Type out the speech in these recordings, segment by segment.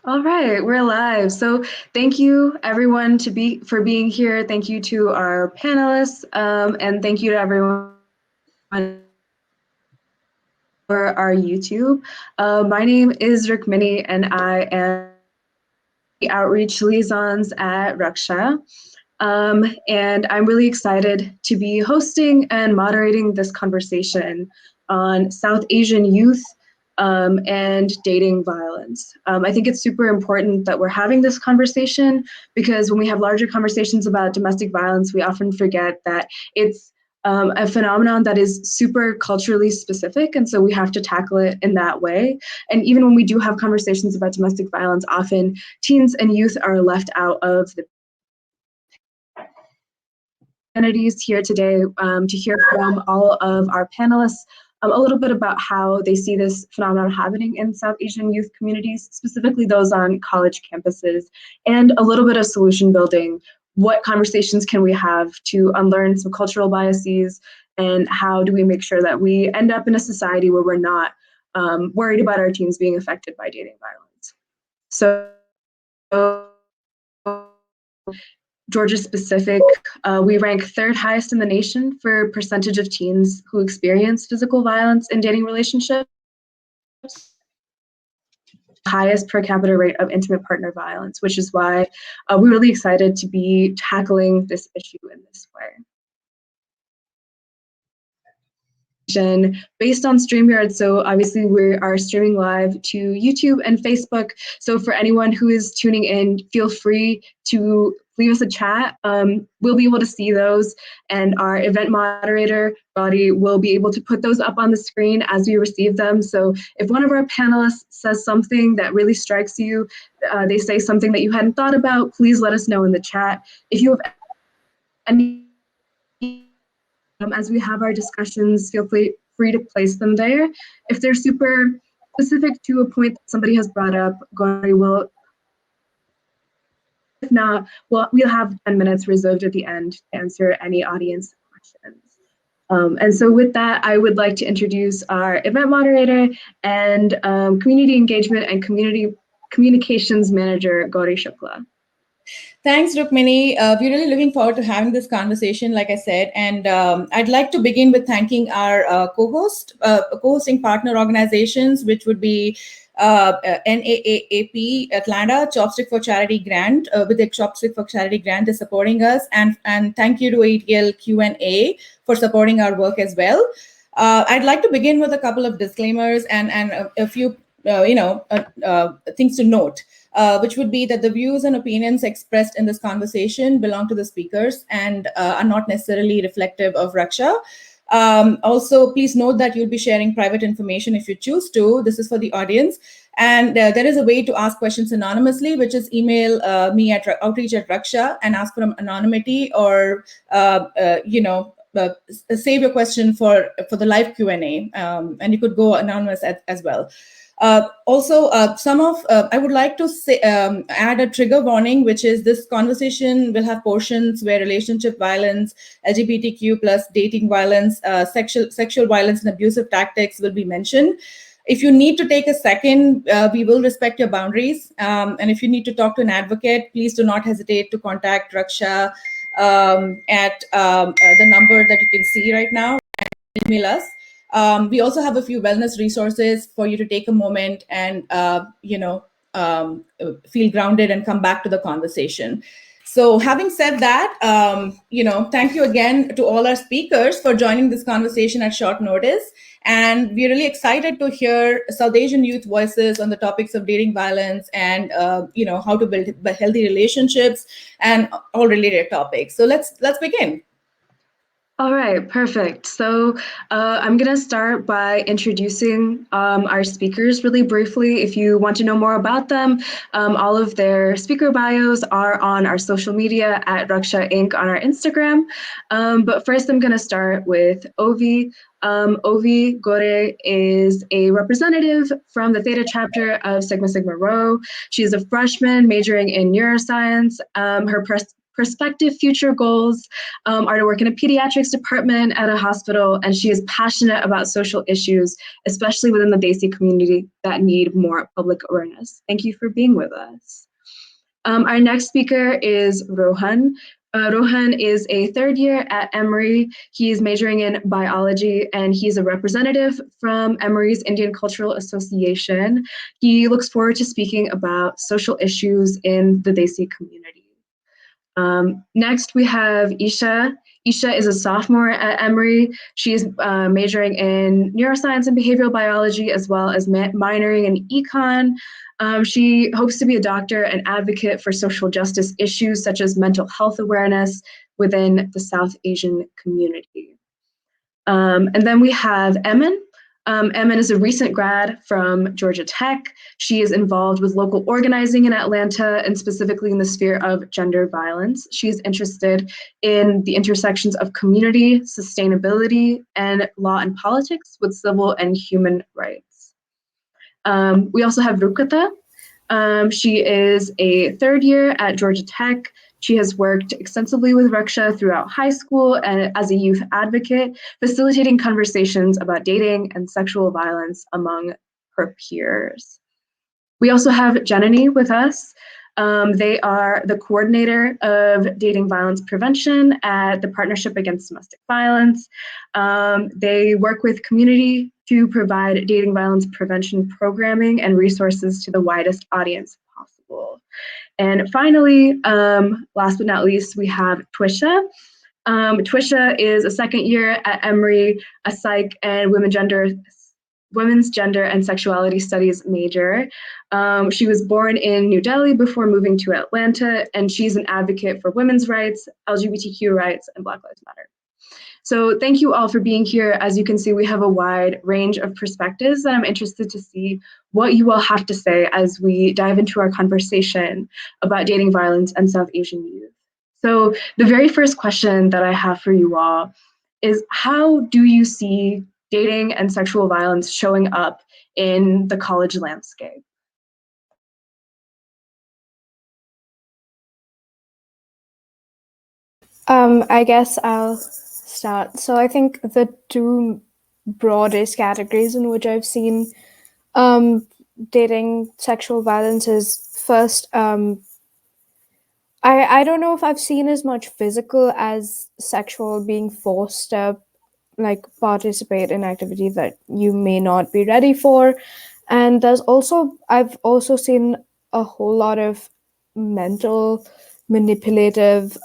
All right, we're live. So thank you everyone for being here. Thank you to our panelists, and thank you to everyone for our YouTube. My name is Rukmini, and I am the Outreach Liaisons at Raksha. And I'm really excited to be hosting and moderating this conversation on South Asian youth and dating violence. I think it's super important that we're having this conversation because when we have larger conversations about domestic violence, we often forget that it's a phenomenon that is super culturally specific, and so we have to tackle it in that way. And even when we do have conversations about domestic violence, often teens and youth are left out of the entities here today to hear from all of our panelists a little bit about how they see this phenomenon happening in South Asian youth communities, specifically those on college campuses, and a little bit of solution building. What conversations can we have to unlearn some cultural biases, and how do we make sure that we end up in a society where we're not worried about our teens being affected by dating violence? So Georgia specific, we rank third highest in the nation for percentage of teens who experience physical violence in dating relationships, highest per capita rate of intimate partner violence, which is why we're really excited to be tackling this issue in this way. Based on StreamYard, so obviously we are streaming live to YouTube and Facebook. So for anyone who is tuning in, feel free to leave us a chat. We'll be able to see those, and our event moderator body will be able to put those up on the screen as we receive them. So if one of our panelists says something that really strikes you, they say something that you hadn't thought about, please let us know in the chat. If you have any as we have our discussions, feel free to place them there. If they're super specific to a point that somebody has brought up, Gauri will, if not, we'll have 10 minutes reserved at the end to answer any audience questions. And so with that, I would like to introduce our event moderator and community engagement and community communications manager, Gauri Shukla. Thanks, Rukmini. We're really looking forward to having this conversation, like I said. And I'd like to begin with thanking our co-hosting partner organizations, which would be NAAAP Atlanta, Chopstick for Charity Grant, with the Chopstick for Charity Grant is supporting us. And thank you to ATL Q&A for supporting our work as well. I'd like to begin with a couple of disclaimers and a few things to note. Which would be that the views and opinions expressed in this conversation belong to the speakers and are not necessarily reflective of Raksha. Also, please note that you'll be sharing private information if you choose to. This is for the audience. And there is a way to ask questions anonymously, which is email me at outreach@Raksha and ask for anonymity, or save your question for the live Q&A. And you could go anonymous as well. I would like to add a trigger warning, which is this conversation will have portions where relationship violence, LGBTQ plus dating violence, sexual violence and abusive tactics will be mentioned. If you need to take a second, we will respect your boundaries. And if you need to talk to an advocate, please do not hesitate to contact Raksha at the number that you can see right now, and email us. We also have a few wellness resources for you to take a moment and, feel grounded and come back to the conversation. So having said that, thank you again to all our speakers for joining this conversation at short notice. And we're really excited to hear South Asian youth voices on the topics of dating violence and, how to build healthy relationships and all related topics. So let's begin. All right, perfect. So I'm going to start by introducing our speakers really briefly. If you want to know more about them, all of their speaker bios are on our social media at Raksha Inc. on our Instagram. But first, I'm going to start with Ovi. Ovi Gore is a representative from the Theta chapter of Sigma Sigma Rho. She's a freshman majoring in neuroscience. Her prospective future goals are to work in a pediatrics department at a hospital, and she is passionate about social issues, especially within the Desi community that need more public awareness. Thank you for being with us. Our next speaker is Rohan. Rohan is a third year at Emory. He's majoring in biology, and he's a representative from Emory's Indian Cultural Association. He looks forward to speaking about social issues in the Desi community. Next, we have Isha. Isha is a sophomore at Emory. She's majoring in neuroscience and behavioral biology, as well as minoring in econ. She hopes to be a doctor and advocate for social justice issues such as mental health awareness within the South Asian community. And then we have Aiman. Aiman is a recent grad from Georgia Tech. She is involved with local organizing in Atlanta and specifically in the sphere of gender violence. She's interested in the intersections of community, sustainability, and law and politics with civil and human rights. We also have Rupkatha. She is a third year at Georgia Tech. She has worked extensively with Raksha throughout high school and as a youth advocate, facilitating conversations about dating and sexual violence among her peers. We also have Janani with us. They are the coordinator of dating violence prevention at the Partnership Against Domestic Violence. They work with community to provide dating violence prevention programming and resources to the widest audience possible. And finally, last but not least, we have Twisha. Twisha is a second year at Emory, a psych and women's gender and sexuality studies major. She was born in New Delhi before moving to Atlanta, and she's an advocate for women's rights, LGBTQ rights, and Black Lives Matter. So thank you all for being here. As you can see, we have a wide range of perspectives, and I'm interested to see what you all have to say as we dive into our conversation about dating violence and South Asian youth. So the very first question that I have for you all is, how do you see dating and sexual violence showing up in the college landscape? I guess I'll start. So I think the two broadest categories in which I've seen dating sexual violence is first, I don't know if I've seen as much physical as sexual, being forced to like participate in activity that you may not be ready for. And I've also seen a whole lot of mental manipulative,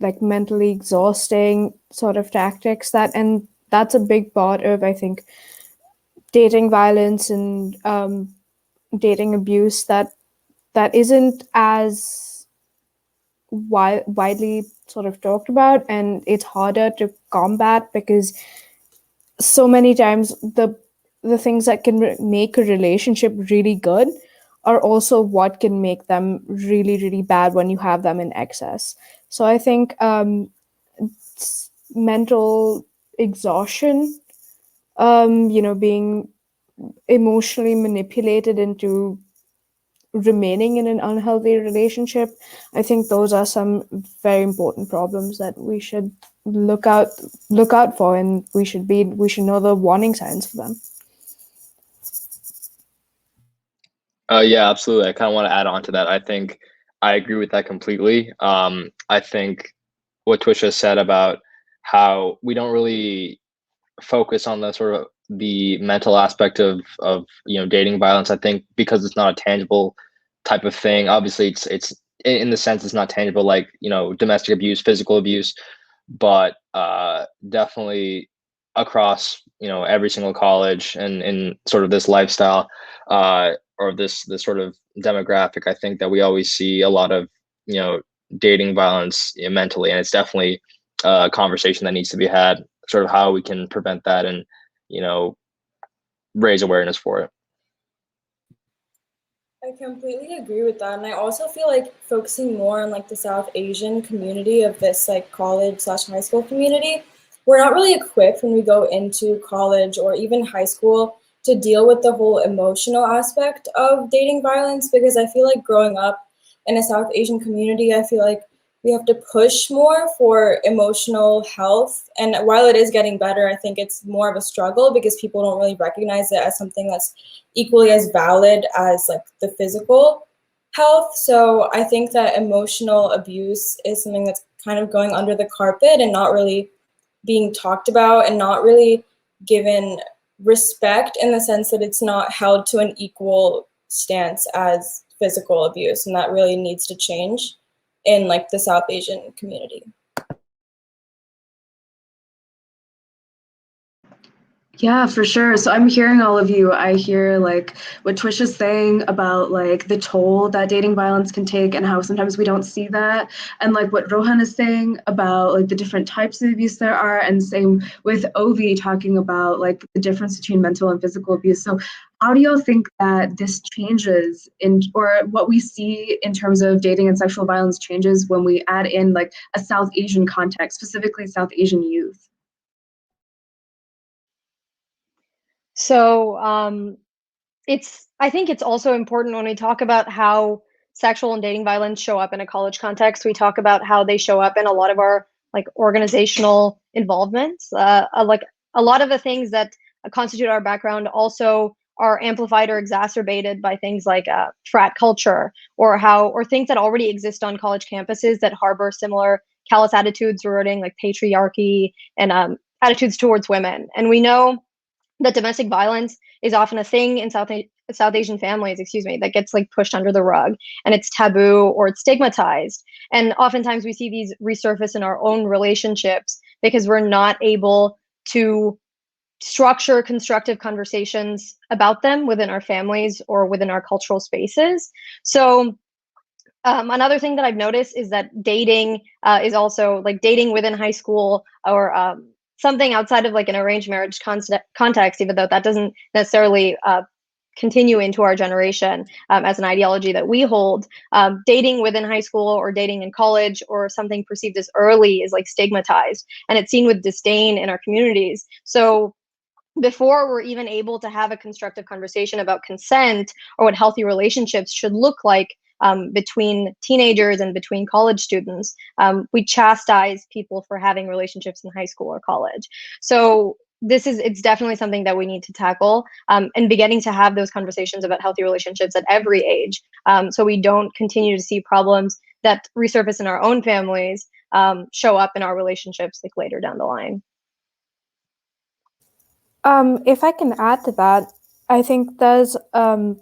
like mentally exhausting sort of tactics and that's a big part of, I think, dating violence and dating abuse that isn't as widely sort of talked about, and it's harder to combat because so many times the things that can make a relationship really good are also what can make them really really bad when you have them in excess. So I think mental exhaustion, being emotionally manipulated into remaining in an unhealthy relationship, I think those are some very important problems that we should look out for, and we should know the warning signs for them. Yeah, absolutely. I kind of want to add on to that. I think I agree with that completely. I think what Twisha said about how we don't really focus on the sort of the mental aspect of dating violence. I think because it's not a tangible type of thing. Obviously, it's in the sense it's not tangible, like domestic abuse, physical abuse, but definitely across every single college and in sort of this lifestyle or this sort of demographic, I think that we always see a lot of dating violence mentally, and it's definitely a conversation that needs to be had, sort of how we can prevent that and raise awareness for it. I completely agree with that, and I also feel like focusing more on like the South Asian community of this like college/high school community, we're not really equipped when we go into college or even high school to deal with the whole emotional aspect of dating violence, because I feel like growing up in a South Asian community, I feel like we have to push more for emotional health. And while it is getting better, I think it's more of a struggle because people don't really recognize it as something that's equally as valid as like the physical health. So I think that emotional abuse is something that's kind of going under the carpet and not really being talked about and not really given respect, in the sense that it's not held to an equal stance as physical abuse, and that really needs to change in like the South Asian community. Yeah, for sure. So I'm hearing all of you. I hear like what Twisha's saying about like the toll that dating violence can take and how sometimes we don't see that. And like what Rohan is saying about like the different types of abuse there are. And same with Ovi talking about like the difference between mental and physical abuse. So how do y'all think that this changes in, or what we see in terms of dating and sexual violence changes when we add in like a South Asian context, specifically South Asian youth? So I think it's also important when we talk about how sexual and dating violence show up in a college context. We talk about how they show up in a lot of our like organizational involvements. Like a lot of the things that constitute our background also are amplified or exacerbated by things like frat culture or things that already exist on college campuses that harbor similar callous attitudes regarding like patriarchy and attitudes towards women. And we know that domestic violence is often a thing in South Asian families, that gets like pushed under the rug, and it's taboo or it's stigmatized. And oftentimes we see these resurface in our own relationships because we're not able to structure constructive conversations about them within our families or within our cultural spaces. So another thing that I've noticed is that dating is also like dating within high school or something outside of like an arranged marriage context, even though that doesn't necessarily continue into our generation as an ideology that we hold. Dating within high school or dating in college or something perceived as early is like stigmatized, and it's seen with disdain in our communities. So before we're even able to have a constructive conversation about consent or what healthy relationships should look like between teenagers and between college students, we chastise people for having relationships in high school or college. So it's definitely something that we need to tackle and beginning to have those conversations about healthy relationships at every age, so we don't continue to see problems that resurface in our own families show up in our relationships like later down the line. If I can add to that, I think there's a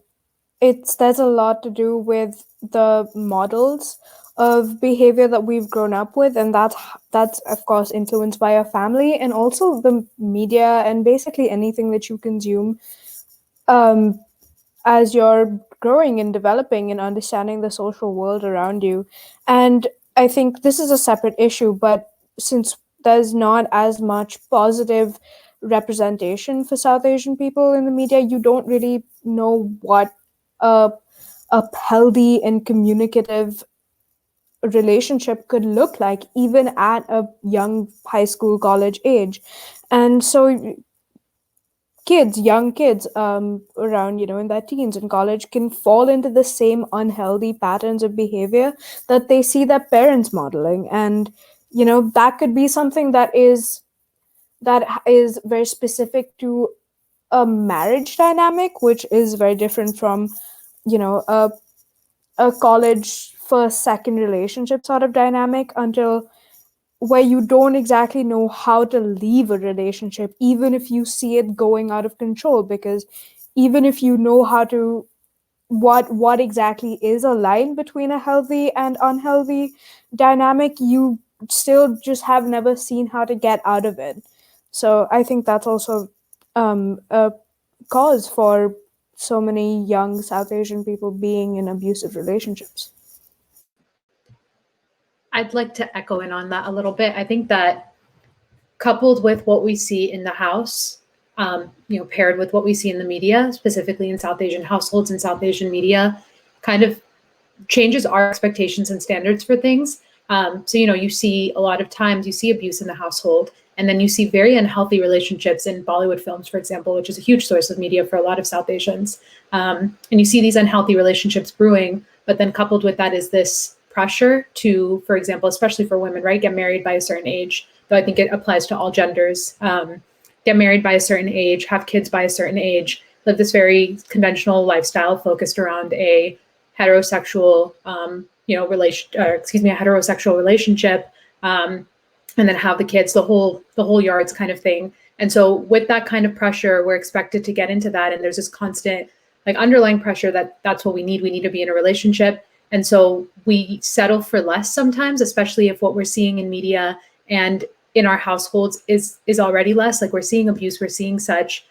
lot to do with the models of behavior that we've grown up with, and that's of course influenced by our family and also the media and basically anything that you consume as you're growing and developing and understanding the social world around you. And I think this is a separate issue, but since there's not as much positive representation for South Asian people in the media, you don't really know what a healthy and communicative relationship could look like, even at a young high school, college age. And so young kids around, in their teens and college can fall into the same unhealthy patterns of behavior that they see their parents modeling. And, that could be something that is very specific to a marriage dynamic, which is very different from, a college first, second relationship sort of dynamic, until where you don't exactly know how to leave a relationship, even if you see it going out of control. Because even if you know how to, what exactly is a line between a healthy and unhealthy dynamic, you still just have never seen how to get out of it. So I think that's also a cause for so many young South Asian people being in abusive relationships. I'd like to echo in on that a little bit. I think that coupled with what we see in the house, paired with what we see in the media, specifically in South Asian households and South Asian media, kind of changes our expectations and standards for things. So, you see a lot of times you see abuse in the household, and then you see very unhealthy relationships in Bollywood films, for example, which is a huge source of media for a lot of South Asians. And you see these unhealthy relationships brewing, but then coupled with that is this pressure to, for example, especially for women, right, get married by a certain age, though I think it applies to all genders, get married by a certain age, have kids by a certain age, live this very conventional lifestyle focused around a heterosexual, a heterosexual relationship, and then have the kids, the whole yards kind of thing. And so with that kind of pressure, we're expected to get into that. And there's this constant like underlying pressure that that's what we need. We need to be in a relationship. And so we settle for less sometimes, especially if what we're seeing in media and in our households is already less. Like we're seeing abuse, we're seeing such.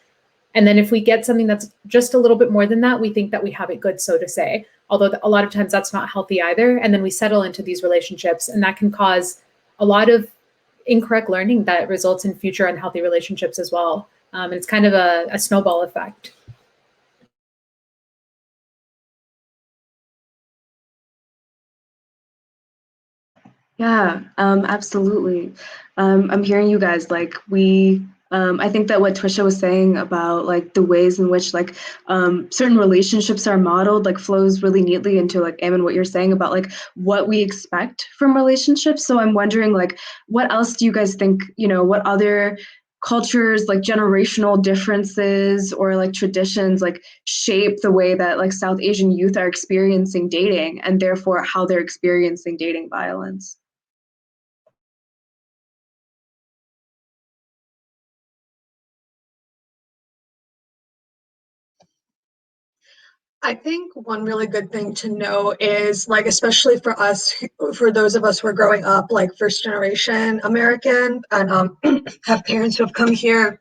And then if we get something that's just a little bit more than that, we think that we have it good, so to say. Although a lot of times that's not healthy either. And then we settle into these relationships, and that can cause a lot of incorrect learning that results in future unhealthy relationships as well. And it's kind of a snowball effect. Yeah, absolutely. I'm hearing you guys, like I think that what Twisha was saying about like the ways in which like certain relationships are modeled like flows really neatly into like Aiman, what you're saying about like what we expect from relationships. So I'm wondering like what else do you guys think, what other cultures, like generational differences or like traditions like shape the way that like South Asian youth are experiencing dating and therefore how they're experiencing dating violence? I think one really good thing to know is like, especially for us, for those of us who are growing up like first generation American and have parents who have come here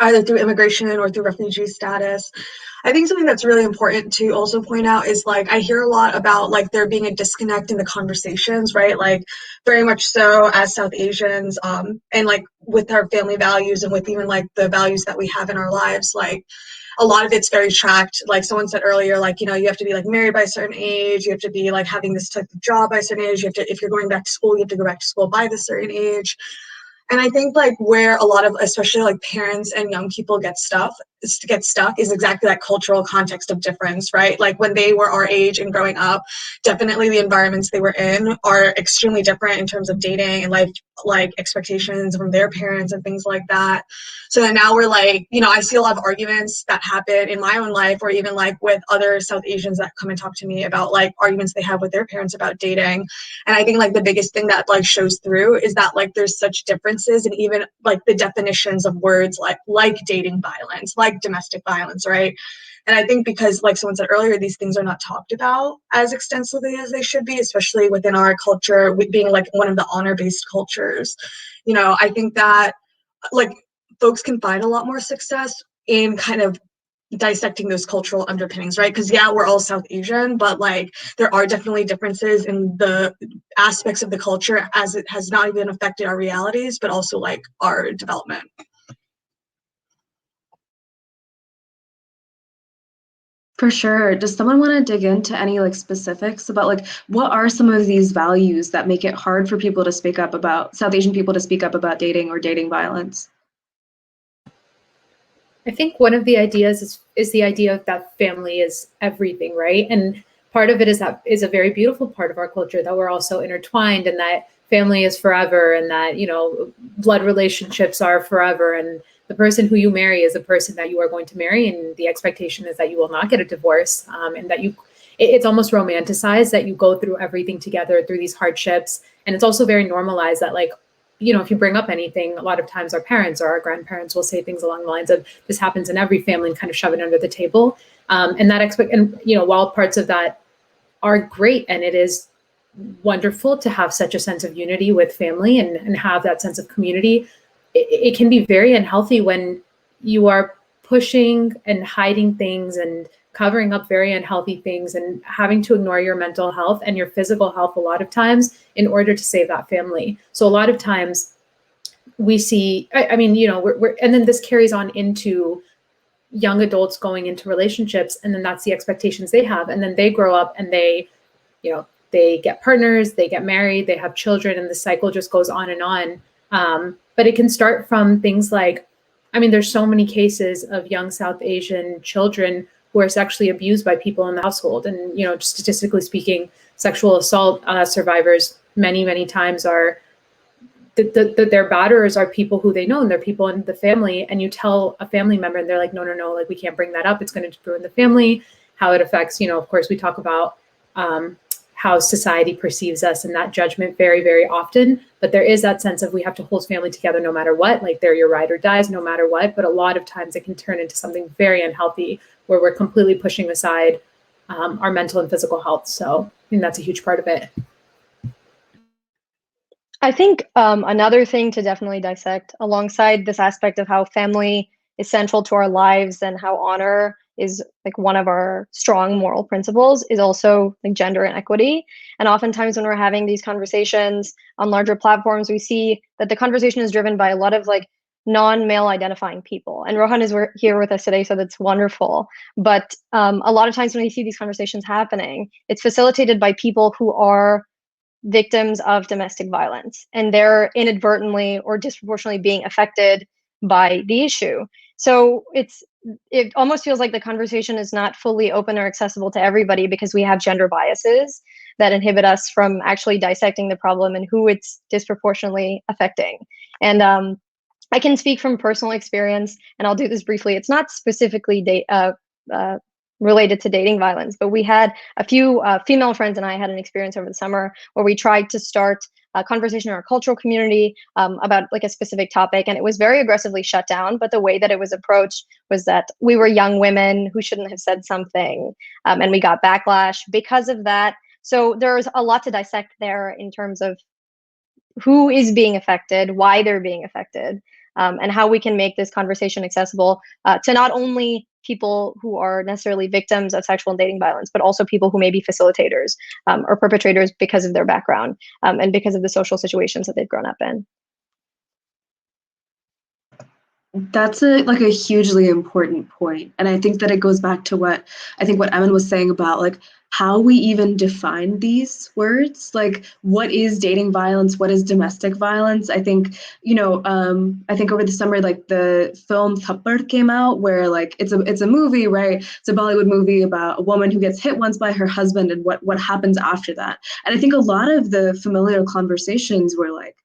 either through immigration or through refugee status. I think something that's really important to also point out is like I hear a lot about like there being a disconnect in the conversations, right? Like very much so as South Asians, and like with our family values and with even like the values that we have in our lives, like a lot of it's very tracked. Like someone said earlier, like, you have to be like married by a certain age, you have to be like having this type of job by a certain age, you have to, if you're going back to school, you have to go back to school by this certain age. And I think like where a lot of, especially like parents and young people get stuck is exactly that cultural context of difference, right? Like when they were our age and growing up, definitely the environments they were in are extremely different in terms of dating and life, like expectations from their parents and things like that. So then now we're like, I see a lot of arguments that happen in my own life or even like with other South Asians that come and talk to me about like arguments they have with their parents about dating. And I think like the biggest thing that like shows through is that like there's such differences and even like the definitions of words like dating violence, like domestic violence, right? And I think because like someone said earlier, these things are not talked about as extensively as they should be, especially within our culture, with being like one of the honor-based cultures. I think that like folks can find a lot more success in kind of dissecting those cultural underpinnings, right? Because yeah, we're all South Asian, but like there are definitely differences in the aspects of the culture as it has not even affected our realities, but also like our development. For sure. Does someone want to dig into any like specifics about like what are some of these values that make it hard for people to speak up about South Asian people to speak up about dating or dating violence? I think one of the ideas is the idea of that family is everything, right? And part of it is that is a very beautiful part of our culture that we're also intertwined and that family is forever and that, blood relationships are forever and the person who you marry is the person that you are going to marry and the expectation is that you will not get a divorce and that it's almost romanticized that you go through everything together through these hardships. And it's also very normalized that like, if you bring up anything, a lot of times our parents or our grandparents will say things along the lines of this happens in every family and kind of shove it under the table. While parts of that are great and it is wonderful to have such a sense of unity with family and have that sense of community, it can be very unhealthy when you are pushing and hiding things and covering up very unhealthy things and having to ignore your mental health and your physical health a lot of times in order to save that family. So a lot of times we see, and then this carries on into young adults going into relationships and then that's the expectations they have. And then they grow up and they get partners, they get married, they have children and the cycle just goes on and on. But it can start from things like, there's so many cases of young South Asian children who are sexually abused by people in the household. And, statistically speaking, sexual assault survivors many times are their batterers are people who they know, and they're people in the family. And you tell a family member and they're like, no, like, we can't bring that up. It's going to ruin the family. How it affects, of course, we talk about how society perceives us and that judgment very often. But there is that sense of we have to hold family together no matter what, like they're your ride or dies no matter what. But a lot of times it can turn into something very unhealthy where we're completely pushing aside our mental and physical health. So I think that's a huge part of it. I think another thing to definitely dissect alongside this aspect of how family is central to our lives and how honor is like one of our strong moral principles is also like gender inequity. And oftentimes when we're having these conversations on larger platforms, we see that the conversation is driven by a lot of like non-male identifying people. And Rohan is here with us today, so that's wonderful. But a lot of times when we see these conversations happening, it's facilitated by people who are victims of domestic violence, and they're inadvertently or disproportionately being affected by the issue. So it almost feels like the conversation is not fully open or accessible to everybody because we have gender biases that inhibit us from actually dissecting the problem and who it's disproportionately affecting. And I can speak from personal experience, and I'll do this briefly. It's not specifically related to dating violence, but we had a few female friends and I had an experience over the summer where we tried to start a conversation in our cultural community about like a specific topic, and it was very aggressively shut down. But the way that it was approached was that we were young women who shouldn't have said something, and we got backlash because of that. So there's a lot to dissect there in terms of who is being affected, why they're being affected, and how we can make this conversation accessible to not only people who are necessarily victims of sexual and dating violence, but also people who may be facilitators or perpetrators because of their background and because of the social situations that they've grown up in. That's a hugely important point. And I think that it goes back to what Aiman was saying about like how we even define these words. Like, what is dating violence? What is domestic violence? I think, I think over the summer, like the film Thappad came out, where like it's a movie, right? It's a Bollywood movie about a woman who gets hit once by her husband and what happens after that. And I think a lot of the familiar conversations were like,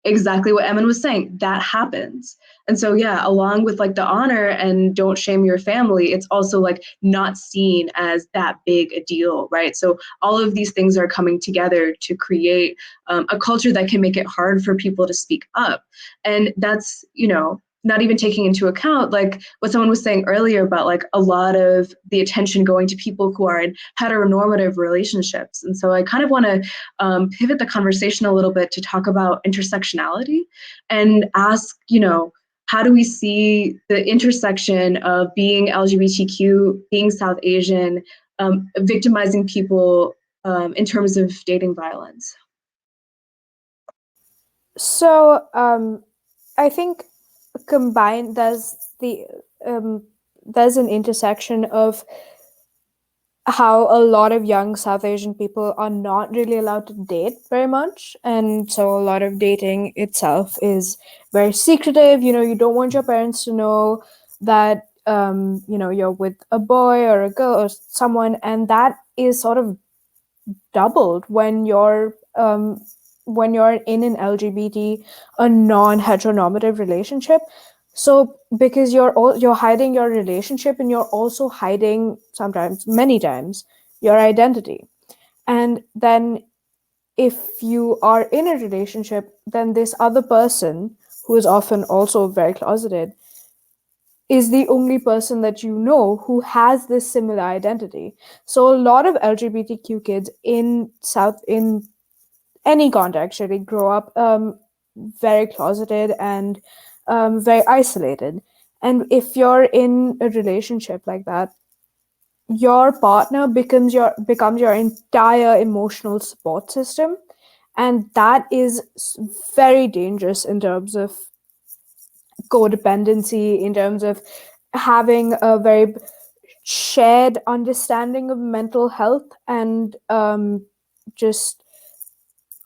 exactly what Aiman was saying, that happens. And so, yeah, along with like the honor and don't shame your family, it's also like not seen as that big a deal, right? So all of these things are coming together to create a culture that can make it hard for people to speak up. And that's, not even taking into account like what someone was saying earlier about like a lot of the attention going to people who are in heteronormative relationships. And so I kind of want to pivot the conversation a little bit to talk about intersectionality and ask, how do we see the intersection of being LGBTQ, being South Asian, victimizing people in terms of dating violence? So I think combined there's an intersection of how a lot of young South Asian people are not really allowed to date very much, and so a lot of dating itself is very secretive. You don't want your parents to know that you're with a boy or a girl or someone, and that is sort of doubled when you're in an LGBT, a non-heteronormative relationship. So because you're hiding your relationship, and you're also hiding many times, your identity. And then if you are in a relationship, then this other person, who is often also very closeted, is the only person that you know who has this similar identity. So a lot of LGBTQ kids in any context really grow up very closeted and very isolated. And if you're in a relationship like that, your partner becomes your entire emotional support system, and that is very dangerous in terms of codependency, in terms of having a very shared understanding of mental health, and just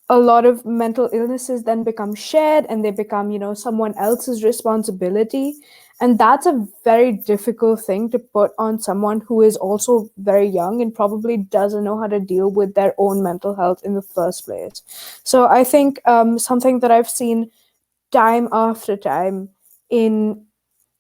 a lot of mental illnesses then become shared, and they become someone else's responsibility. And that's a very difficult thing to put on someone who is also very young and probably doesn't know how to deal with their own mental health in the first place. So I think something that I've seen time after time in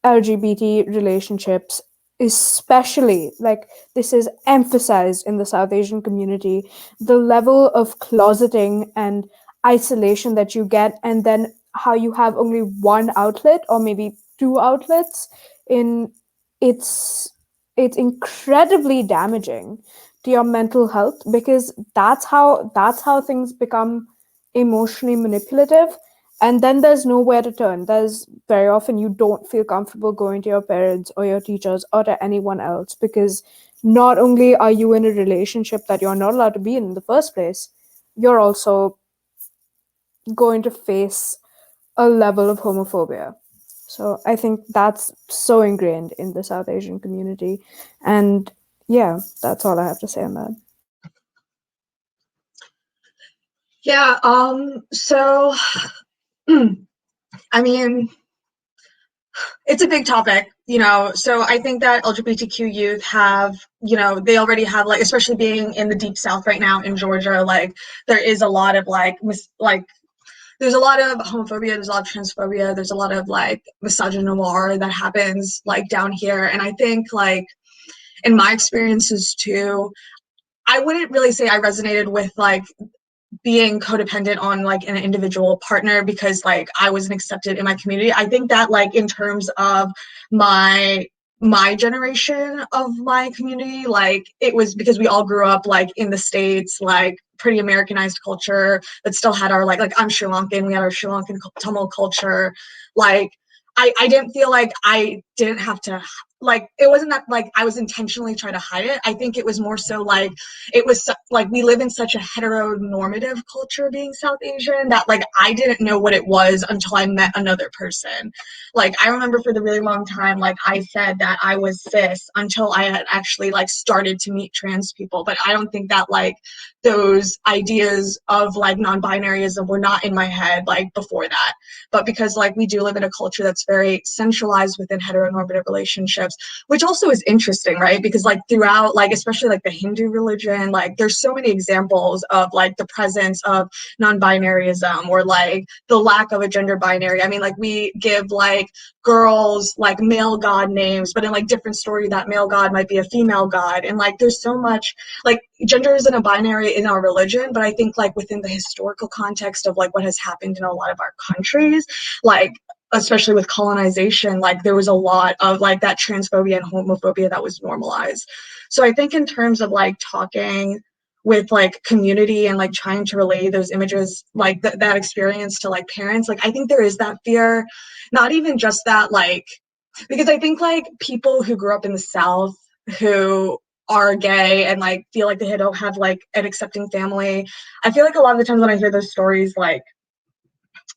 LGBT relationships, especially like this is emphasized in the South Asian community, the level of closeting and isolation that you get, and then how you have only one outlet or maybe two outlets in it's it's incredibly damaging to your mental health, because that's how things become emotionally manipulative, and then there's nowhere to turn. There's very often you don't feel comfortable going to your parents or your teachers or to anyone else, because not only are you in a relationship that you're not allowed to be in the first place, you're also going to face a level of homophobia. So I think that's so ingrained in the South Asian community. And yeah, that's all I have to say on that. Yeah, so I mean, it's a big topic, so I think that LGBTQ youth have, they already have, like, especially being in the deep South right now in Georgia, like, there is a lot of, like, there's a lot of homophobia, there's a lot of transphobia, there's a lot of, like, misogynoir that happens, like, down here. And I think, like, in my experiences too, I wouldn't really say I resonated with, like, being codependent on, like, an individual partner because, like, I wasn't accepted in my community. I think that, like, in terms of my generation of my community, like, it was because we all grew up, like, in the States, like, pretty Americanized culture, but still had our, like, I'm Sri Lankan, we had our Sri Lankan Tamil culture. Like, I didn't feel like I didn't have to, like, it wasn't that, like, I was intentionally trying to hide it. I think it was more so, like, it was like we live in such a heteronormative culture being South Asian that, like, I didn't know what it was until I met another person. Like, I remember for the really long time, like, I said that I was cis until I had actually, like, started to meet trans people. But I don't think that, like, those ideas of, like, non-binaryism were not in my head, like, before that. But because, like, we do live in a culture that's very centralized within heteronormative relationships, which also is interesting, right? Because, like, throughout, like, especially, like, the Hindu religion, like, there's so many examples of, like, the presence of non-binaryism or, like, the lack of a gender binary. I mean, like, we give, like, girls, like, male god names, but in, like, different story, that male god might be a female god. And, like, there's so much, like, gender isn't a binary in our religion, but I think, like, within the historical context of, like, what has happened in a lot of our countries, like, especially with colonization, like, there was a lot of, like, that transphobia and homophobia that was normalized. So I think in terms of, like, talking with, like, community and, like, trying to relay those images, like, that experience to, like, parents, like, I think there is that fear, not even just that, like, because I think, like, people who grew up in the South who are gay and, like, feel like they don't have, like, an accepting family, I feel like a lot of the times when I hear those stories, like,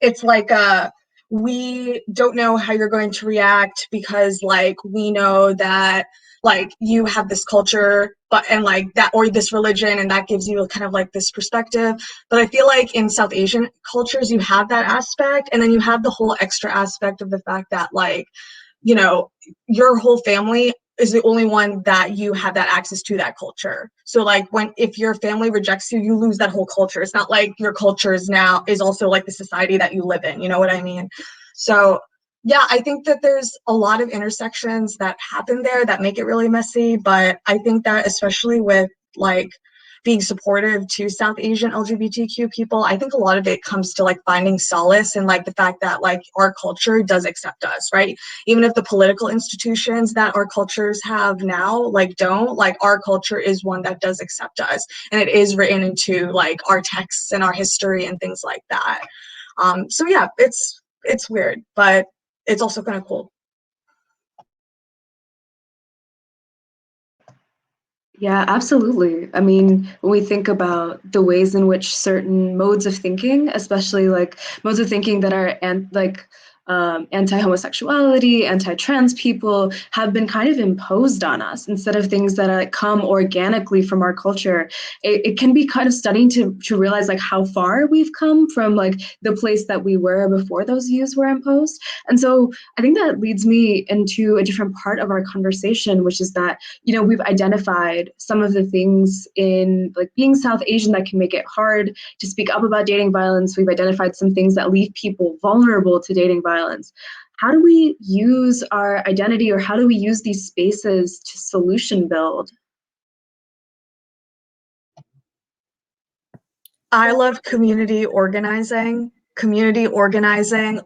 it's like, we don't know how you're going to react because, like, we know that, like, you have this culture, but, and, like, that, or this religion, and that gives you kind of, like, this perspective. But I feel like in South Asian cultures, you have that aspect, and then you have the whole extra aspect of the fact that, like, your whole family is the only one that you have that access to that culture. So, like, if your family rejects you, you lose that whole culture. It's not like your culture is also, like, the society that you live in, you know what I mean? So yeah, I think that there's a lot of intersections that happen there that make it really messy, but I think that especially with, like, being supportive to South Asian LGBTQ people, I think a lot of it comes to, like, finding solace in, like, the fact that, like, our culture does accept us, right? Even if the political institutions that our cultures have now, like, don't, like, our culture is one that does accept us, and it is written into, like, our texts and our history and things like that. So yeah, it's weird, but it's also kind of cool. Yeah, absolutely. I mean, when we think about the ways in which certain modes of thinking, especially like modes of thinking that are anti-homosexuality, anti-trans people have been kind of imposed on us instead of things that come organically from our culture. It can be kind of stunning to realize like how far we've come from like the place that we were before those views were imposed. And so I think that leads me into a different part of our conversation, which is that, you know, we've identified some of the things in like being South Asian that can make it hard to speak up about dating violence. We've identified some things that leave people vulnerable to dating violence. How do we use our identity, or how do we use these spaces to solution build? I love community organizing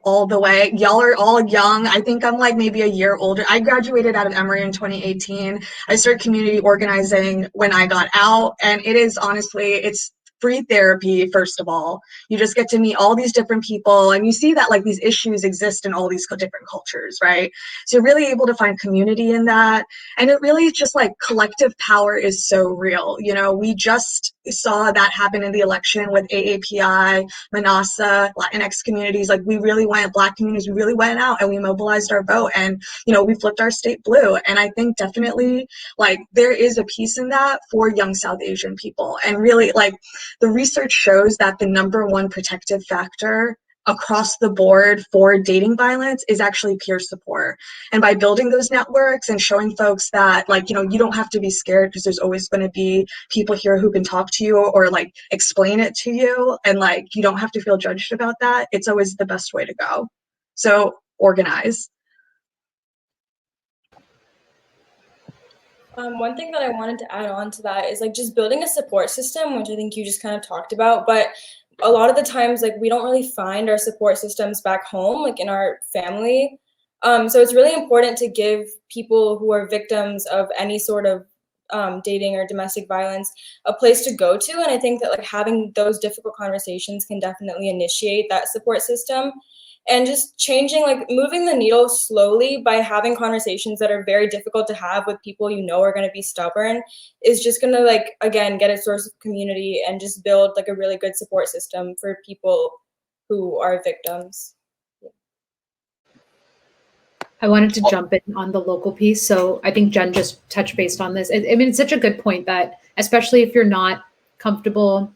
all the way. Y'all are all young. I think I'm like maybe a year older. I graduated out of Emory in 2018. I started community organizing when I got out, and it is honestly, it's free therapy. First of all, you just get to meet all these different people, and you see that like these issues exist in all these different cultures, right? So you're really able to find community in that. And it really is just like collective power is so real. You know, we just saw that happen in the election with AAPI, Manasa, Latinx communities. Like we really went, Black communities, we really went out and we mobilized our vote, and, you know, we flipped our state blue. And I think definitely like there is a piece in that for young South Asian people. And really like the research shows that the number one protective factor across the board for dating violence is actually peer support. And by building those networks and showing folks that like, you know, you don't have to be scared because there's always going to be people here who can talk to you or like explain it to you, and like you don't have to feel judged about that, it's always the best way to go. So organize. One thing that I wanted to add on to that is like just building a support system, which I think you just kind of talked about, but a lot of the times like we don't really find our support systems back home, like in our family. So it's really important to give people who are victims of any sort of dating or domestic violence a place to go to. And I think that like having those difficult conversations can definitely initiate that support system. And just changing, like moving the needle slowly by having conversations that are very difficult to have with people you know are going to be stubborn is just going to like, again, get a source of community and just build like a really good support system for people who are victims. I wanted to jump in on the local piece. So I think Jen just touched based on this. I mean, it's such a good point that, especially if you're not comfortable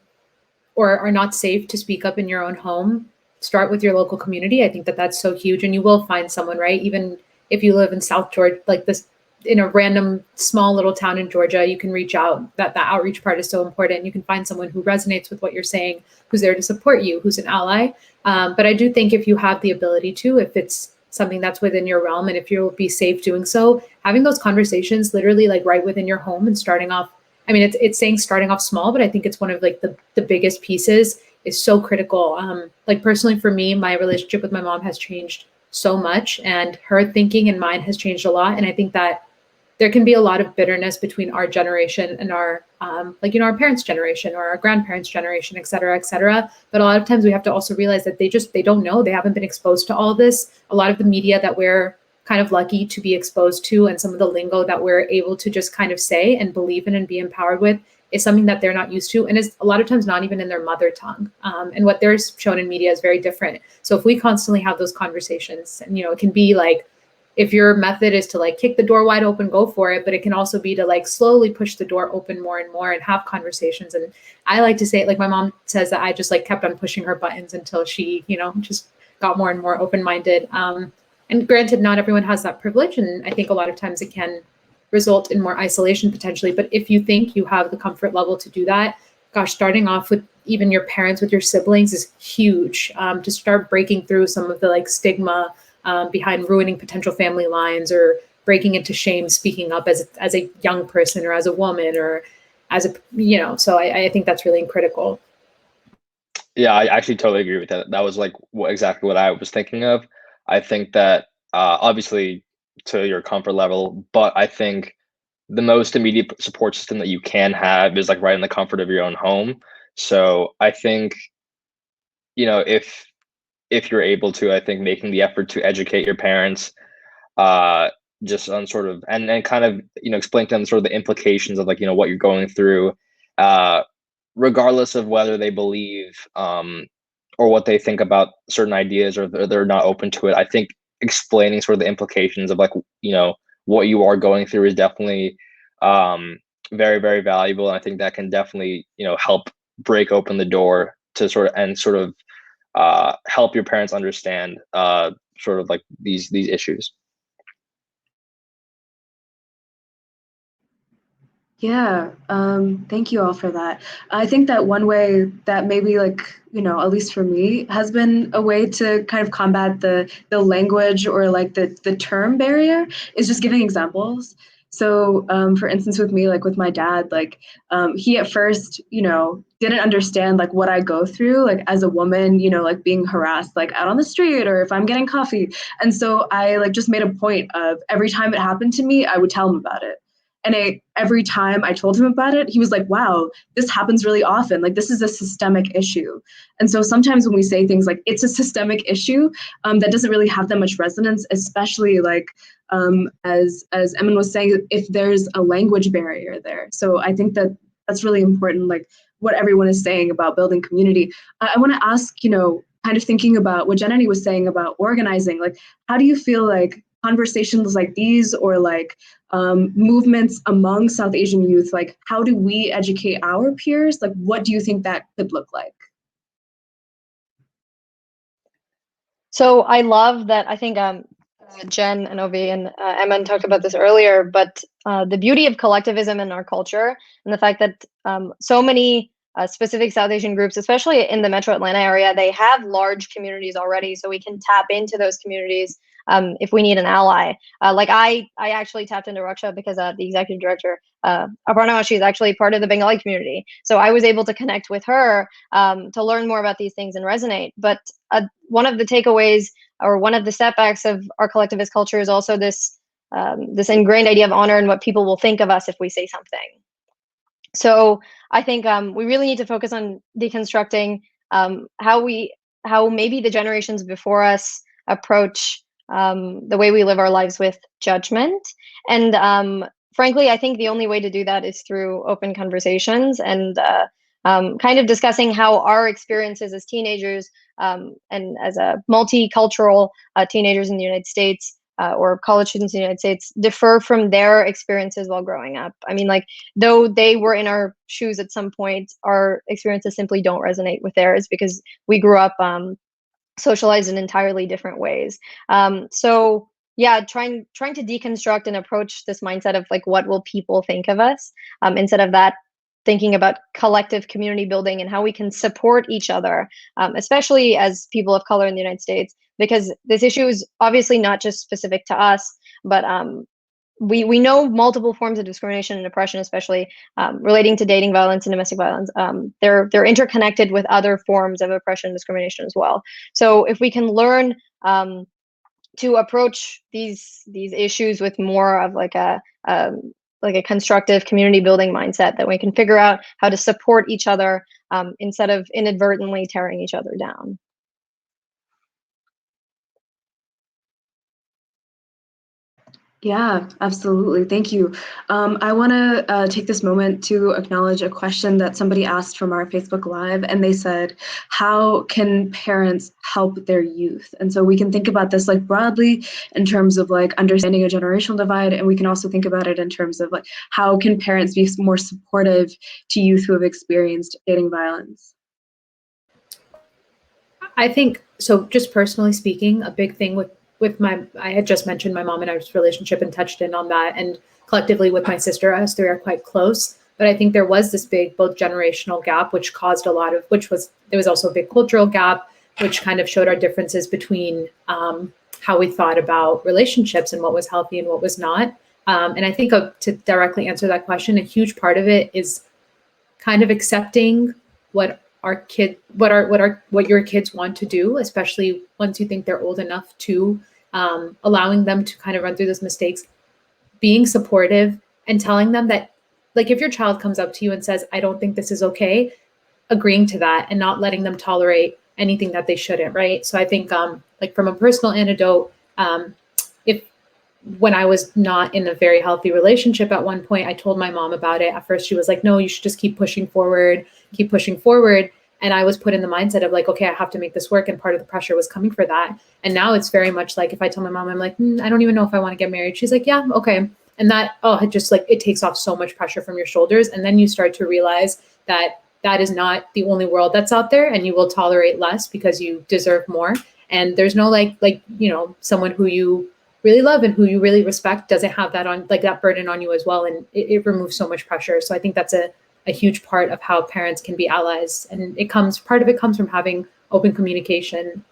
or are not safe to speak up in your own home, start with your local community. I think that that's so huge, and you will find someone, right? Even if you live in South Georgia, like this, in a random small little town in Georgia, you can reach out. That outreach part is so important. You can find someone who resonates with what you're saying, who's there to support you, who's an ally. But I do think if you have the ability to, if it's something that's within your realm, and if you'll be safe doing so, having those conversations literally like right within your home and starting off. I mean, it's saying starting off small, but I think it's one of like the biggest pieces is so critical. Like personally for me, my relationship with my mom has changed so much, and her thinking and mine has changed a lot. And I think that there can be a lot of bitterness between our generation and our, like, you know, our parents' generation or our grandparents' generation, et cetera, et cetera. But a lot of times we have to also realize that they don't know, they haven't been exposed to all of this. A lot of the media that we're kind of lucky to be exposed to, and some of the lingo that we're able to just kind of say and believe in and be empowered with, is something that they're not used to, and is a lot of times not even in their mother tongue. And what they're shown in media is very different. So if we constantly have those conversations, and, you know, it can be like, if your method is to like kick the door wide open, go for it. But it can also be to like slowly push the door open more and more and have conversations. And I like to say it like my mom says, that I just like kept on pushing her buttons until she, you know, just got more and more open-minded. And granted, not everyone has that privilege. And I think a lot of times it can result in more isolation potentially. But if you think you have the comfort level to do that, gosh, starting off with even your parents, with your siblings is huge, to start breaking through some of the like stigma behind ruining potential family lines, or breaking into shame, speaking up as a young person or as a woman or as a, you know, so I think that's really critical. Yeah, I actually totally agree with that. That was like exactly what I was thinking of. I think that obviously to your comfort level, but I think the most immediate support system that you can have is like right in the comfort of your own home. So I think, you know, if you're able to, I think making the effort to educate your parents, just on sort of, and kind of, you know, explain to them sort of the implications of like, you know, what you're going through, regardless of whether they believe or what they think about certain ideas, or they're not open to it. I think explaining sort of the implications of like, you know, what you are going through is definitely very, very valuable. And I think that can definitely, you know, help break open the door to sort of help your parents understand sort of like these issues. Yeah, thank you all for that. I think that one way that maybe, like, you know, at least for me, has been a way to kind of combat the language or like the term barrier is just giving examples. So, for instance, with me, like with my dad, like he at first, you know, didn't understand like what I go through, like as a woman, you know, like being harassed, like out on the street or if I'm getting coffee. And so I like just made a point of every time it happened to me, I would tell him about it. And every time I told him about it, he was like, wow, this happens really often. Like, this is a systemic issue. And so sometimes when we say things like it's a systemic issue, that doesn't really have that much resonance, especially like, as Aiman was saying, if there's a language barrier there. So I think that that's really important, like what everyone is saying about building community. I want to ask, you know, kind of thinking about what Jenny was saying about organizing, like, how do you feel like conversations like these or like movements among South Asian youth, like how do we educate our peers? Like, what do you think that could look like? So I love that. I think Jen and Ovi and Aiman talked about this earlier, but the beauty of collectivism in our culture and the fact that so many specific South Asian groups, especially in the Metro Atlanta area, they have large communities already, so we can tap into those communities if we need an ally. Like I actually tapped into Raksha because the executive director, Aparna, she's actually part of the Bengali community. So I was able to connect with her to learn more about these things and resonate. But one of the takeaways or one of the setbacks of our collectivist culture is also this this ingrained idea of honor and what people will think of us if we say something. So I think we really need to focus on deconstructing how maybe the generations before us approach the way we live our lives with judgment. And frankly, I think the only way to do that is through open conversations and kind of discussing how our experiences as teenagers and as a multicultural teenagers in the United States or college students in the United States differ from their experiences while growing up. I mean, like, though they were in our shoes at some point, our experiences simply don't resonate with theirs because we grew up socialized in entirely different ways. So yeah, trying to deconstruct and approach this mindset of like, what will people think of us, instead of that, thinking about collective community building and how we can support each other, especially as people of color in the United States, because this issue is obviously not just specific to us, but we know multiple forms of discrimination and oppression, especially relating to dating violence and domestic violence. They're interconnected with other forms of oppression and discrimination as well. So if we can learn to approach these issues with more of like a constructive community building mindset, that we can figure out how to support each other instead of inadvertently tearing each other down. Yeah, absolutely. Thank you. I want to take this moment to acknowledge a question that somebody asked from our Facebook Live, and they said, how can parents help their youth? And so we can think about this like broadly in terms of like understanding a generational divide, and we can also think about it in terms of like, how can parents be more supportive to youth who have experienced dating violence? I think so. Just personally speaking, a big thing with I had just mentioned my mom and I's relationship and touched in on that, and collectively with my sister, us three are quite close. But I think there was this big both generational gap, which caused a lot of, there was also a big cultural gap, which kind of showed our differences between how we thought about relationships and what was healthy and what was not. And I think to directly answer that question, a huge part of it is kind of accepting what your kids want to do, especially once you think they're old enough to, allowing them to kind of run through those mistakes, being supportive and telling them that, like, if your child comes up to you and says, I don't think this is okay, agreeing to that and not letting them tolerate anything that they shouldn't, right? So I think like from a personal anecdote, if when I was not in a very healthy relationship at one point, I told my mom about it. At first she was like, no, you should just keep pushing forward. And I was put in the mindset of like, okay, I have to make this work. And part of the pressure was coming for that. And now it's very much like, if I tell my mom, I'm like, I don't even know if I want to get married. She's like, yeah, okay. And that, it just like, it takes off so much pressure from your shoulders. And then you start to realize that that is not the only world that's out there, and you will tolerate less because you deserve more. And there's no someone who you really love and who you really respect doesn't have that on like that burden on you as well. And it removes so much pressure. So I think that's a huge part of how parents can be allies. And part of it comes from having open communication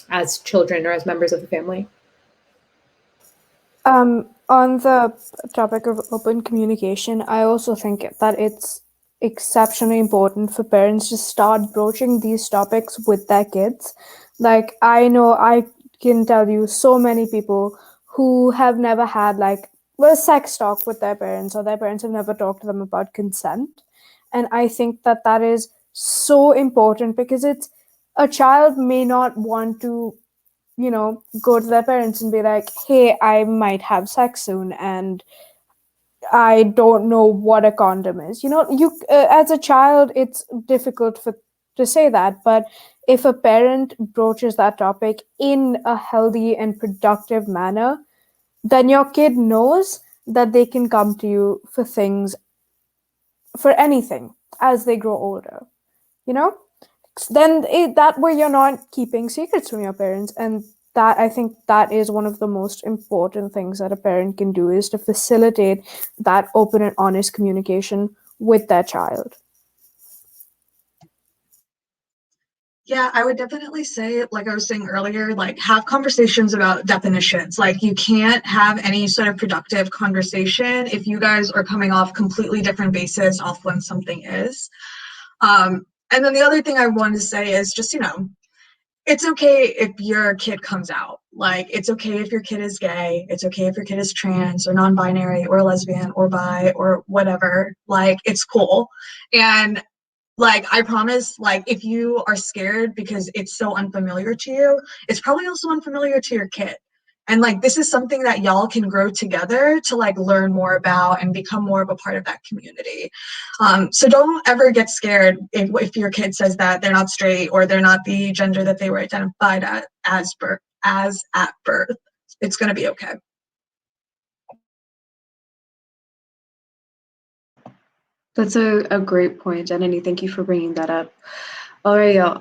as children or as members of the family. On the topic of open communication, I also think that it's exceptionally important for parents to start broaching these topics with their kids. Like, I know I can tell you so many people who have never had sex talk with their parents, or their parents have never talked to them about consent. And I think that that is so important, because a child may not want to go to their parents and be like, hey, I might have sex soon and I don't know what a condom is. You as a child, it's difficult to say that, but if a parent broaches that topic in a healthy and productive manner, then your kid knows that they can come to you for anything as they grow older. Then that way you're not keeping secrets from your parents. And that, I think, that is one of the most important things that a parent can do, is to facilitate that open and honest communication with their child. Yeah, I would definitely say, like I was saying earlier, like have conversations about definitions. Like you can't have any sort of productive conversation if you guys are coming off completely different bases off when something is. And then the other thing I wanted to say is just, it's okay if your kid comes out. Like, it's okay if your kid is gay. It's okay if your kid is trans or non-binary or lesbian or bi or whatever. Like, it's cool. And like, I promise, like, if you are scared because it's so unfamiliar to you, it's probably also unfamiliar to your kid. And like, this is something that y'all can grow together to like learn more about and become more of a part of that community. So don't ever get scared if your kid says that they're not straight or they're not the gender that they were identified as at birth. It's going to be okay. That's a great point, Jenny. Thank you for bringing that up. All right, y'all.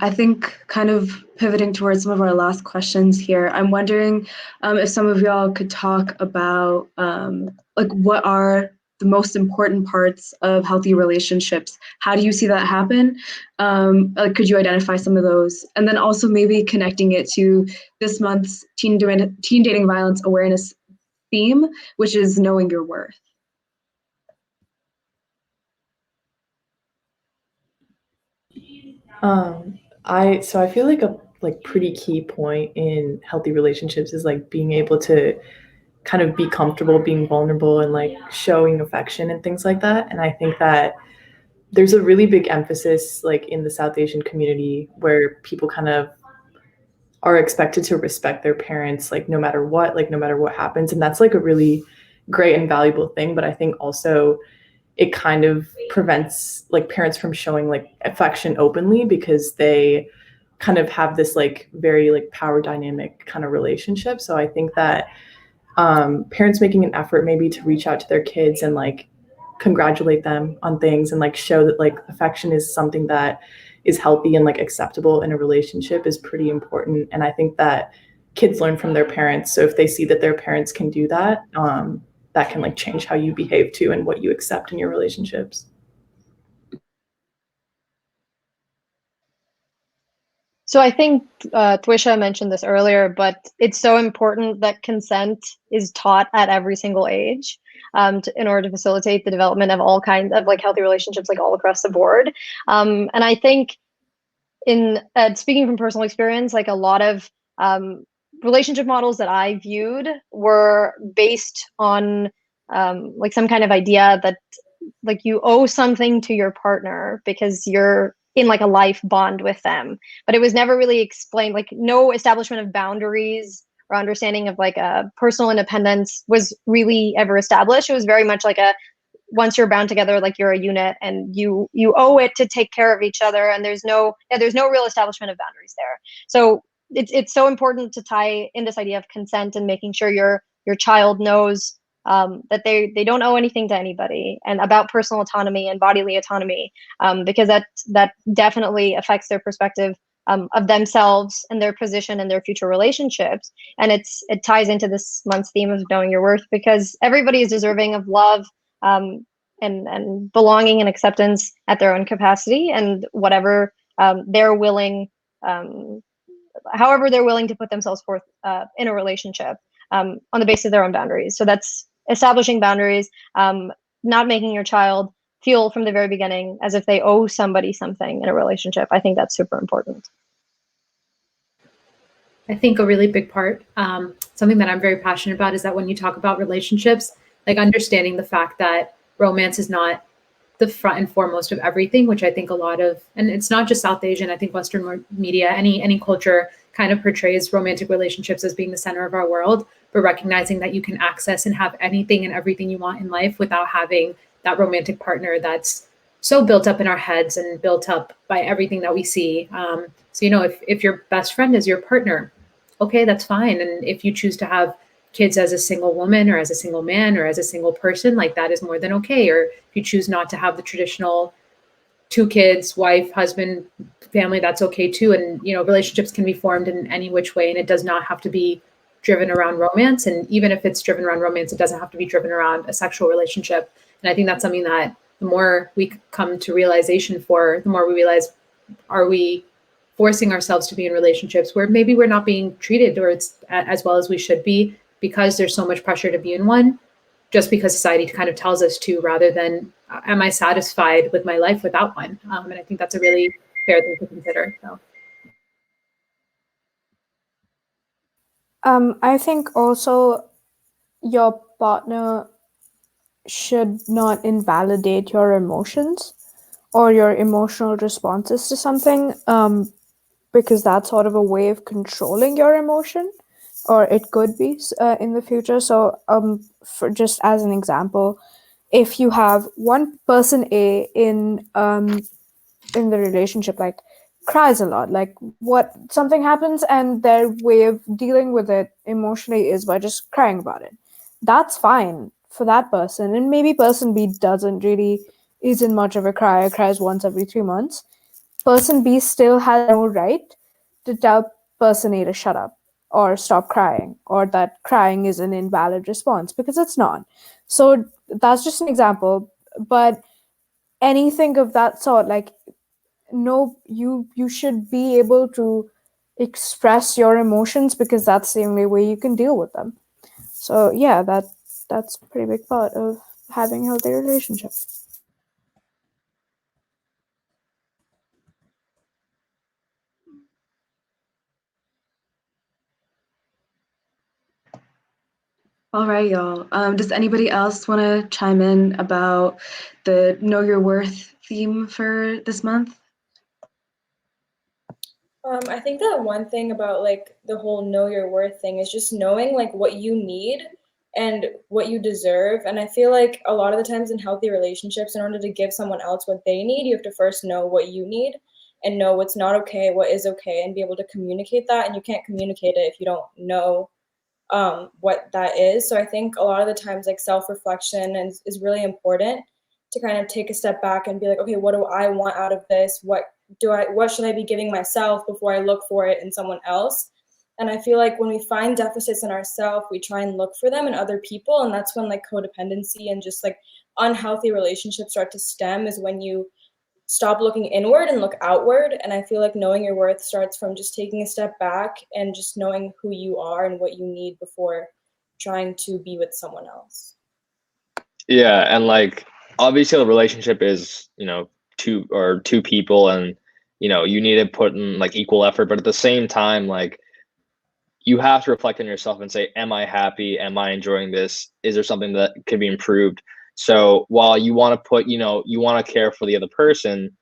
I think kind of pivoting towards some of our last questions here, I'm wondering if some of y'all could talk about like what are the most important parts of healthy relationships? How do you see that happen? Like, could you identify some of those? And then also maybe connecting it to this month's teen dating violence awareness theme, which is knowing your worth. I feel like a pretty key point in healthy relationships is like being able to kind of be comfortable being vulnerable and like showing affection and things like that. And I think that there's a really big emphasis like in the South Asian community where people kind of are expected to respect their parents no matter what happens. And that's like a really great and valuable thing. But I think also it kind of prevents like parents from showing like affection openly because they kind of have this like very like power dynamic kind of relationship. So I think that parents making an effort maybe to reach out to their kids and like congratulate them on things and like show that like affection is something that is healthy and like acceptable in a relationship is pretty important. And I think that kids learn from their parents. So if they see that their parents can do that, that can like change how you behave too and what you accept in your relationships. So I think Twisha mentioned this earlier, but it's so important that consent is taught at every single age in order to facilitate the development of all kinds of like healthy relationships, like all across the board. And I think in speaking from personal experience, like a lot of relationship models that I viewed were based on like some kind of idea that like you owe something to your partner because you're in like a life bond with them, but it was never really explained. Like no establishment of boundaries or understanding of like a personal independence was really ever established. It was very much like once you're bound together, like you're a unit, and you owe it to take care of each other, and there's no real establishment of boundaries there. So it's so important to tie in this idea of consent and making sure your child knows that they don't owe anything to anybody, and about personal autonomy and bodily autonomy, because that definitely affects their perspective of themselves and their position in their future relationships. And it ties into this month's theme of knowing your worth, because everybody is deserving of love, and belonging and acceptance at their own capacity, and whatever they're willing, however they're willing to put themselves forth in a relationship, on the basis of their own boundaries. So that's establishing boundaries, not making your child feel from the very beginning as if they owe somebody something in a relationship. I think that's super important. I think a really big part, something that I'm very passionate about, is that when you talk about relationships, like understanding the fact that romance is not the front and foremost of everything, which I think a lot of, and it's not just South Asian, I think Western media, any culture kind of portrays romantic relationships as being the center of our world, but recognizing that you can access and have anything and everything you want in life without having that romantic partner that's so built up in our heads and built up by everything that we see. So, if your best friend is your partner, okay, that's fine. And if you choose to have kids as a single woman or as a single man or as a single person, like that is more than okay. Or if you choose not to have the traditional 2 kids, wife, husband, family, that's okay too. And, relationships can be formed in any which way, and it does not have to be driven around romance. And even if it's driven around romance, it doesn't have to be driven around a sexual relationship. And I think that's something that the more we come to realization for, the more we realize, are we forcing ourselves to be in relationships where maybe we're not being treated or it's as well as we should be, because there's so much pressure to be in one, just because society kind of tells us to, rather than, am I satisfied with my life without one? And I think that's a really fair thing to consider. So. I think also your partner should not invalidate your emotions or your emotional responses to something, because that's sort of a way of controlling your emotion, or it could be in the future. So for just as an example, if you have one person A in the relationship, like cries a lot, like what something happens and their way of dealing with it emotionally is by just crying about it, that's fine for that person. And maybe person B isn't much of a crier, cries once every 3 months. Person B still has no right to tell person A to shut up or stop crying, or that crying is an invalid response, because it's not. So that's just an example. But anything of that sort, like, no, you should be able to express your emotions, because that's the only way you can deal with them. So yeah, that's a pretty big part of having a healthy relationship. All right, y'all. Does anybody else want to chime in about the Know Your Worth theme for this month? I think that one thing about like the whole know your worth thing is just knowing like what you need and what you deserve. And I feel like a lot of the times in healthy relationships, in order to give someone else what they need, you have to first know what you need and know what's not okay, what is okay, and be able to communicate that. And you can't communicate it if you don't know what that is. So I think a lot of the times like self-reflection is really important, to kind of take a step back and be like, okay, what do I want out of this? What should I be giving myself before I look for it in someone else? And I feel like when we find deficits in ourselves, we try and look for them in other people. And that's when like codependency and just like unhealthy relationships start to stem, is when you stop looking inward and look outward. And I feel like knowing your worth starts from just taking a step back and just knowing who you are and what you need before trying to be with someone else. Yeah, and like obviously the relationship is, two people, and you need to put in like equal effort, but at the same time, like you have to reflect on yourself and say, am I happy? Am I enjoying this? Is there something that could be improved? So while you want to put, you want to care for the other person,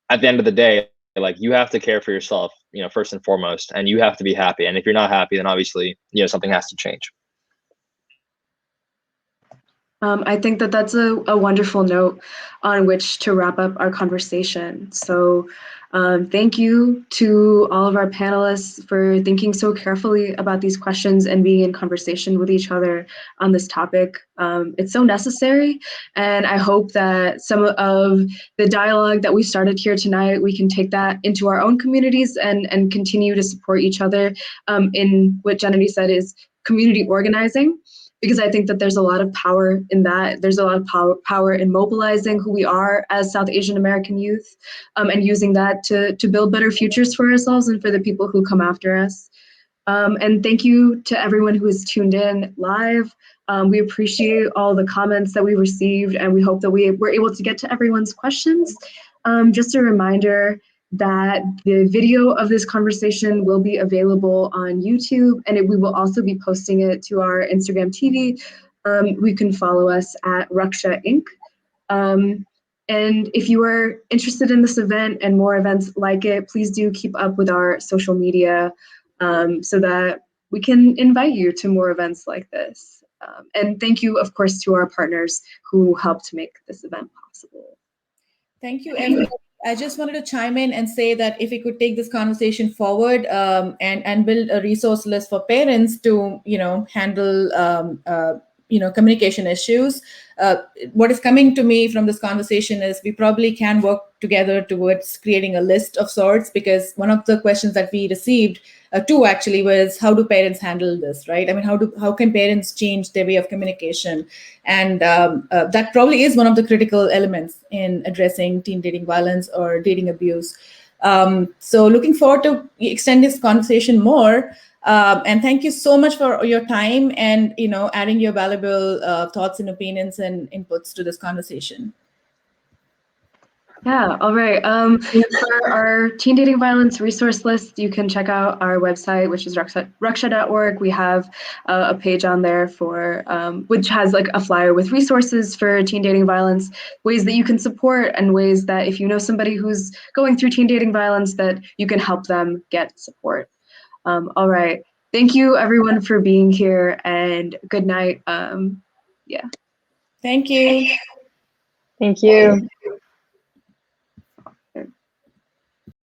at the end of the day, like you have to care for yourself, first and foremost, and you have to be happy. And if you're not happy, then obviously, something has to change. I think that that's a wonderful note on which to wrap up our conversation. So thank you to all of our panelists for thinking so carefully about these questions and being in conversation with each other on this topic. It's so necessary, and I hope that some of the dialogue that we started here tonight, we can take that into our own communities and continue to support each other in what Jenny said is community organizing, because I think that there's a lot of power in that. There's a lot of power in mobilizing who we are as South Asian American youth, and using that to build better futures for ourselves and for the people who come after us. And thank you to everyone who has tuned in live. We appreciate all the comments that we received, and we hope that we were able to get to everyone's questions. Just a reminder that the video of this conversation will be available on YouTube, and we will also be posting it to our Instagram TV. We can follow us at Raksha Inc. And if you are interested in this event and more events like it, please do keep up with our social media so that we can invite you to more events like this. And thank you, of course, to our partners who helped make this event possible. Thank you, everybody. I just wanted to chime in and say that if we could take this conversation forward and build a resource list for parents to, handle, communication issues. What is coming to me from this conversation is we probably can work together towards creating a list of sorts, because one of the questions that we received, two actually, was how do parents handle this, right? I mean, how can parents change their way of communication? And that probably is one of the critical elements in addressing teen dating violence or dating abuse. So looking forward to extend this conversation more. And thank you so much for your time and adding your valuable thoughts and opinions and inputs to this conversation. Yeah, all right. For our teen dating violence resource list, you can check out our website, which is Raksha.org. We have a page on there for which has like a flyer with resources for teen dating violence, ways that you can support, and ways that if you know somebody who's going through teen dating violence, that you can help them get support. All right. Thank you, everyone, for being here, and good night. Yeah. Thank you. Thank you.